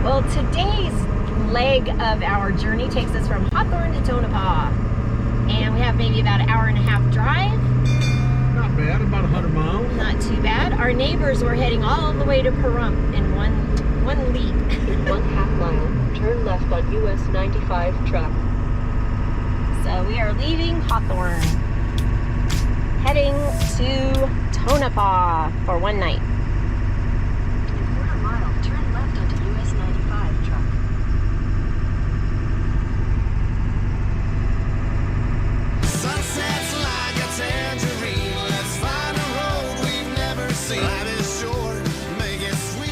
Well, today's leg of our journey takes us from Hawthorne to Tonopah. And we have maybe about an hour and a half drive. Not bad, about 100 miles. Not too bad. Our neighbors were heading all the way to Pahrump in one leap. In 1/2 mile, turn left on US 95 track. So we are leaving Hawthorne, heading to Tonopah for one night. In 1/4 mile, turn left onto US 95 track. Sunsets like a tangerine. Let's find a road we've never seen. Life is short, make it sweet.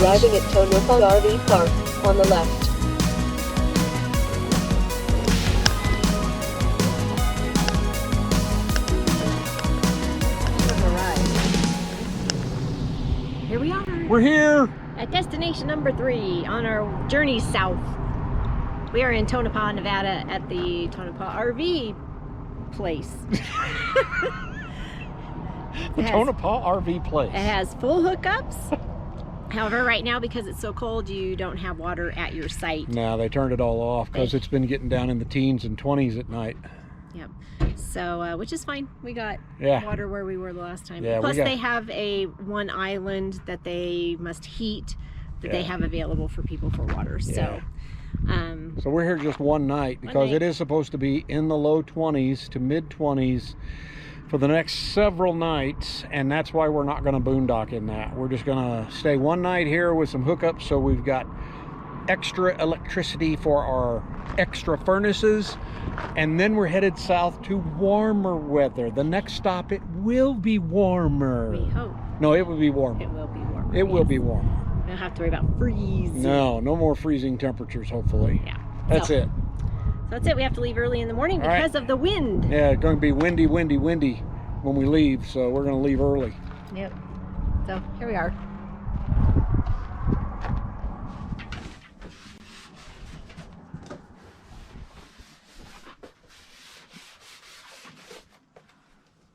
Arriving at Tonopah RV Park, on the left. Here we are. We're here. At destination number 3 on our journey south. We are in Tonopah, Nevada at the Tonopah RV place. The Tonopah RV place. It has full hookups. However, right now, because it's so cold, you don't have water at your site. No, they turned it all off because it's been getting down in the teens and 20s at night. Yep. So, which is fine. We got water where we were the last time. Yeah, Plus, they have one island that they must heat that they have available for people for water. So, so we're here just one night because it is supposed to be in the low 20s to mid 20s for the next several nights, and that's why we're not going to boondock in that. We're just going to stay one night here with some hookups, so we've got extra electricity for our extra furnaces, and then we're headed south to warmer weather. The next stop, it will be warmer. We hope. No, it will be warmer. It will be warmer. It will be warmer. We don't have to worry about freezing. No more freezing temperatures, hopefully. Yeah. That's it. So that's it. We have to leave early in the morning because of the wind. Yeah, it's going to be windy when we leave, so we're going to leave early. Yep. So here we are.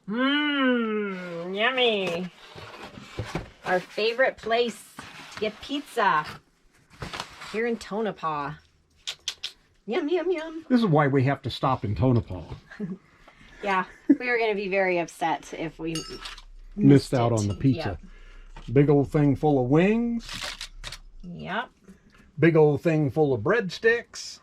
Mmm, yummy. Our favorite place to get pizza here in Tonopah. Yum, yum, yum. This is why we have to stop in Tonopah. Yeah, we are going to be very upset if we missed out on the pizza. Yep. Big old thing full of wings. Yep. Big old thing full of breadsticks.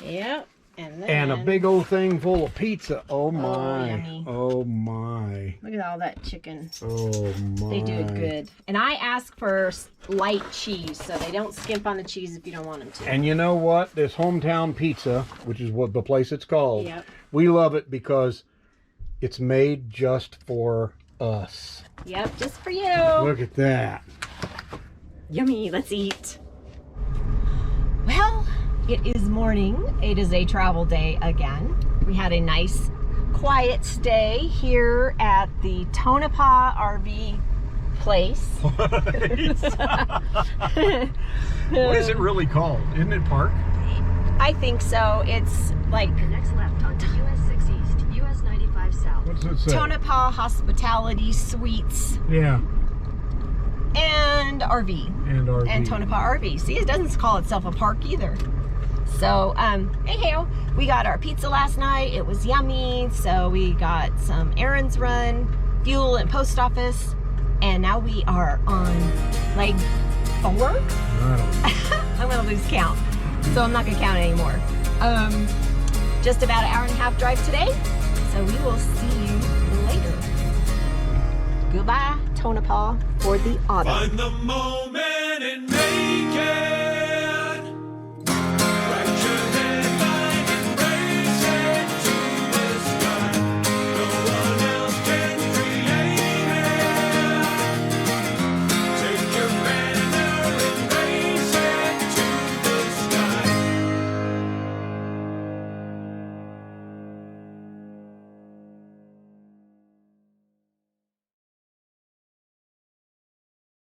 Yep. And a big old thing full of pizza. Oh my. Yummy. Oh my. Look at all that chicken. Oh my. They do it good. And I ask for light cheese, so they don't skimp on the cheese if you don't want them to. And you know what? This hometown pizza, which is what the place it's called, yep. We love it because it's made just for us. Yep, just for you. Look at that. Yummy. Let's eat. Well, it is morning. It is a travel day again. We had a nice quiet stay here at the Tonopah RV place. What is it really called? Isn't it park? I think so. It's like Next left onto US 6 East, US 95 South. What's it say? Tonopah Hospitality Suites. Yeah. And RV. And RV. And Tonopah RV. See, it doesn't call itself a park either. So, anyhow, we got our pizza last night. It was yummy. So we got some errands run, fuel and post office. And now we are on leg 4. I'm going to lose count. So I'm not going to count anymore. Just about an hour and a half drive today. So we will see you later. Goodbye, Tonopah, for the autumn. Find the moment it